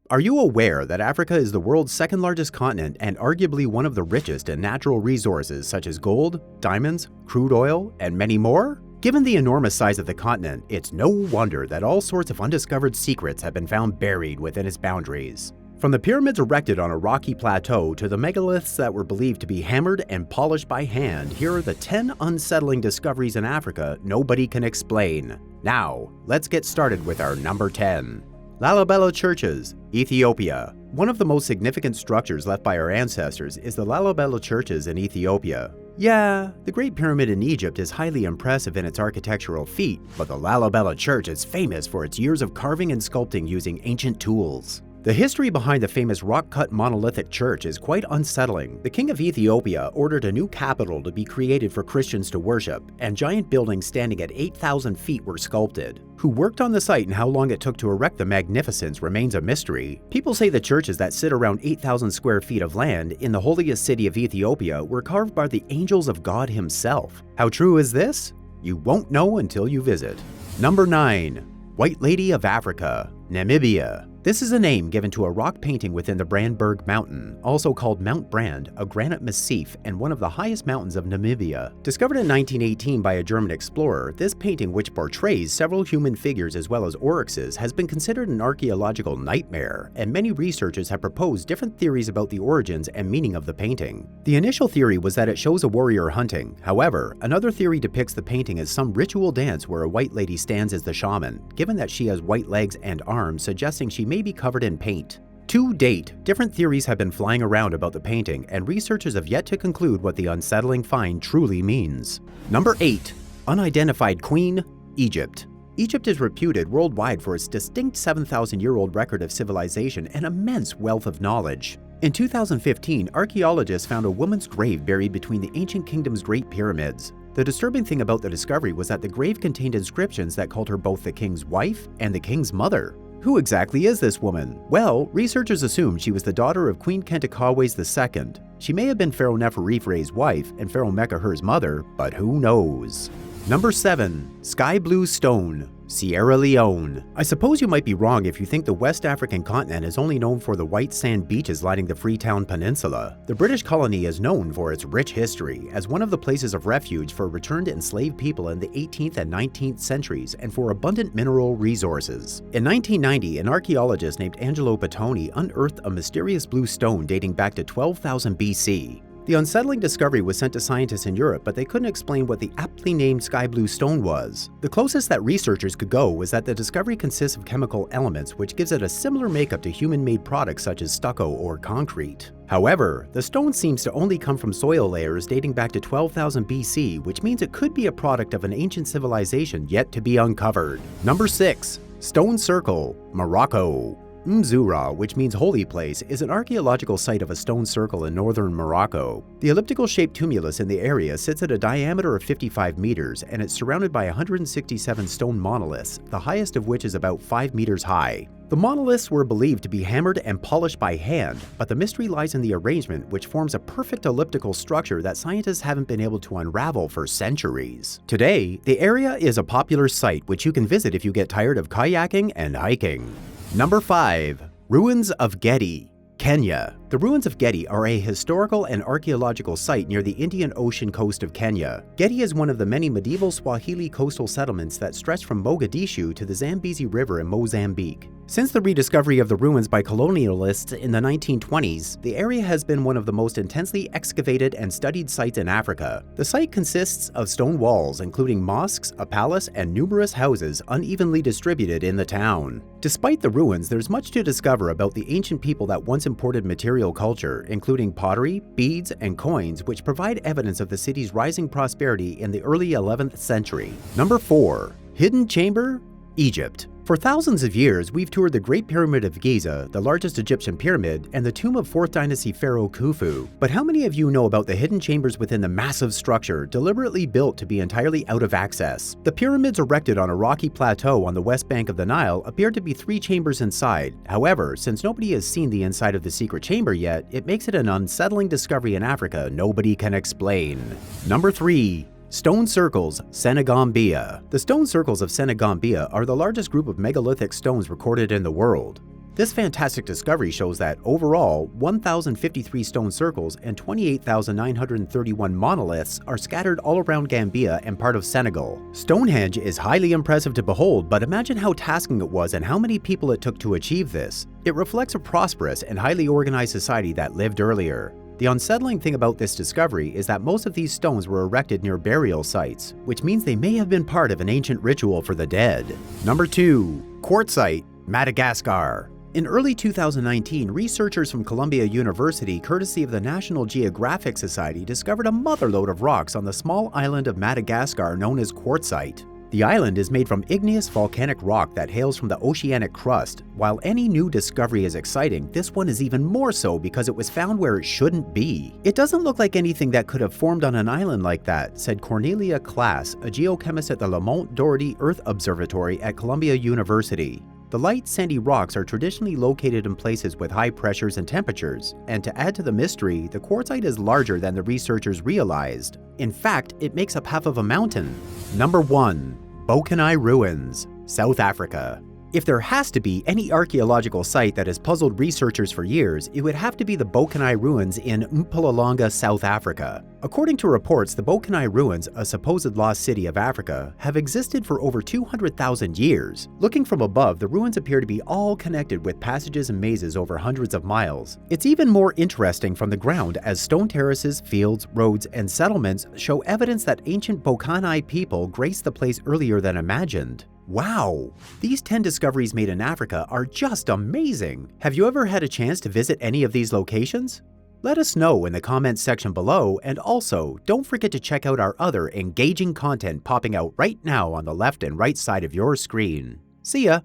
Are you aware that Africa is the world's second largest continent and arguably one of the richest in natural resources such as gold, diamonds, crude oil, and many more? Given the enormous size of the continent, it's no wonder that all sorts of undiscovered secrets have been found buried within its boundaries. From the pyramids erected on a rocky plateau to the megaliths that were believed to be hammered and polished by hand, here are the 10 unsettling discoveries in Africa nobody can explain. Now, let's get started with our number 10. Lalobello churches, Ethiopia. One of the most significant structures left by our ancestors is the Lalobello churches in Ethiopia. Yeah, the Great Pyramid in Egypt is highly impressive in its architectural feat, but the Lalobello church is famous for its years of carving and sculpting using ancient tools. The history behind the famous rock-cut monolithic church is quite unsettling. The king of Ethiopia ordered a new capital to be created for Christians to worship, and giant buildings standing at 8,000 feet were sculpted. Who worked on the site and how long it took to erect the magnificence remains a mystery. People say the churches that sit around 8,000 square feet of land in the holiest city of Ethiopia were carved by the angels of God himself. How true is this? You won't know until you visit. Number 9. White Lady of Africa, Namibia. This is a name given to a rock painting within the Brandberg Mountain, also called Mount Brand, a granite massif and one of the highest mountains of Namibia. Discovered in 1918 by a German explorer, this painting, which portrays several human figures as well as oryxes, has been considered an archaeological nightmare, and many researchers have proposed different theories about the origins and meaning of the painting. The initial theory was that it shows a warrior hunting. However, another theory depicts the painting as some ritual dance where a white lady stands as the shaman, given that she has white legs and arms, suggesting she may be covered in paint. To date, different theories have been flying around about the painting, and researchers have yet to conclude what the unsettling find truly means. Number 8. Unidentified Queen, Egypt. Egypt is reputed worldwide for its distinct 7,000-year-old record of civilization and immense wealth of knowledge. In 2015, archaeologists found a woman's grave buried between the ancient kingdom's Great Pyramids. The disturbing thing about the discovery was that the grave contained inscriptions that called her both the king's wife and the king's mother. Who exactly is this woman? Well, researchers assume she was the daughter of Queen Kentikawes II. She may have been Pharaoh Neferefre's wife and Pharaoh Mekauher's mother, but who knows? Number 7. Sky Blue Stone, Sierra Leone. I suppose you might be wrong if you think the West African continent is only known for the white sand beaches lining the Freetown Peninsula. The British colony is known for its rich history as one of the places of refuge for returned enslaved people in the 18th and 19th centuries and for abundant mineral resources. In 1990, an archaeologist named Angelo Bottoni unearthed a mysterious blue stone dating back to 12,000 BC. The unsettling discovery was sent to scientists in Europe, but they couldn't explain what the aptly named sky blue stone was. The closest that researchers could go was that the discovery consists of chemical elements, which gives it a similar makeup to human-made products such as stucco or concrete. However, the stone seems to only come from soil layers dating back to 12,000 BC, which means it could be a product of an ancient civilization yet to be uncovered. Number 6. Stone Circle, Morocco. Mzura, which means holy place, is an archaeological site of a stone circle in northern Morocco. The elliptical-shaped tumulus in the area sits at a diameter of 55 meters, and it's surrounded by 167 stone monoliths, the highest of which is about 5 meters high. The monoliths were believed to be hammered and polished by hand, but the mystery lies in the arrangement, which forms a perfect elliptical structure that scientists haven't been able to unravel for centuries. Today, the area is a popular site which you can visit if you get tired of kayaking and hiking. Number 5. Ruins of Getty, Kenya. The ruins of Getty are a historical and archaeological site near the Indian Ocean coast of Kenya. Getty is one of the many medieval Swahili coastal settlements that stretch from Mogadishu to the Zambezi River in Mozambique. Since the rediscovery of the ruins by colonialists in the 1920s, the area has been one of the most intensely excavated and studied sites in Africa. The site consists of stone walls, including mosques, a palace, and numerous houses unevenly distributed in the town. Despite the ruins, there's much to discover about the ancient people that once imported material culture, including pottery, beads, and coins, which provide evidence of the city's rising prosperity in the early 11th century. Number 4. Hidden Chamber, Egypt. For thousands of years, we've toured the Great Pyramid of Giza, the largest Egyptian pyramid, and the tomb of 4th Dynasty Pharaoh Khufu. But how many of you know about the hidden chambers within the massive structure, deliberately built to be entirely out of access? The pyramids erected on a rocky plateau on the west bank of the Nile appear to be 3 chambers inside. However, since nobody has seen the inside of the secret chamber yet, it makes it an unsettling discovery in Africa nobody can explain. Number 3. Stone Circles, Senegambia. The stone circles of Senegambia are the largest group of megalithic stones recorded in the world. This fantastic discovery shows that, overall, 1,053 stone circles and 28,931 monoliths are scattered all around Gambia and part of Senegal. Stonehenge is highly impressive to behold, but imagine how tasking it was and how many people it took to achieve this. It reflects a prosperous and highly organized society that lived earlier. The unsettling thing about this discovery is that most of these stones were erected near burial sites, which means they may have been part of an ancient ritual for the dead. Number 2. Quartzite Madagascar. In early 2019, researchers from Columbia University, courtesy of the National Geographic Society, discovered a motherlode of rocks on the small island of Madagascar known as quartzite. The island is made from igneous volcanic rock that hails from the oceanic crust. While any new discovery is exciting, this one is even more so because it was found where it shouldn't be. It doesn't look like anything that could have formed on an island like that, said Cornelia Klass, a geochemist at the Lamont Doherty Earth Observatory at Columbia University. The light, sandy rocks are traditionally located in places with high pressures and temperatures, and to add to the mystery, the quartzite is larger than the researchers realized. In fact, it makes up half of a mountain. Number 1. Bokanai Ruins, South Africa. If there has to be any archaeological site that has puzzled researchers for years, it would have to be the Bokanai Ruins in Mpumalanga, South Africa. According to reports, the Bokanai Ruins, a supposed lost city of Africa, have existed for over 200,000 years. Looking from above, the ruins appear to be all connected with passages and mazes over hundreds of miles. It's even more interesting from the ground as stone terraces, fields, roads, and settlements show evidence that ancient Bokanai people graced the place earlier than imagined. Wow! These 10 discoveries made in Africa are just amazing! Have you ever had a chance to visit any of these locations? Let us know in the comments section below, and also don't forget to check out our other engaging content popping out right now on the left and right side of your screen. See ya!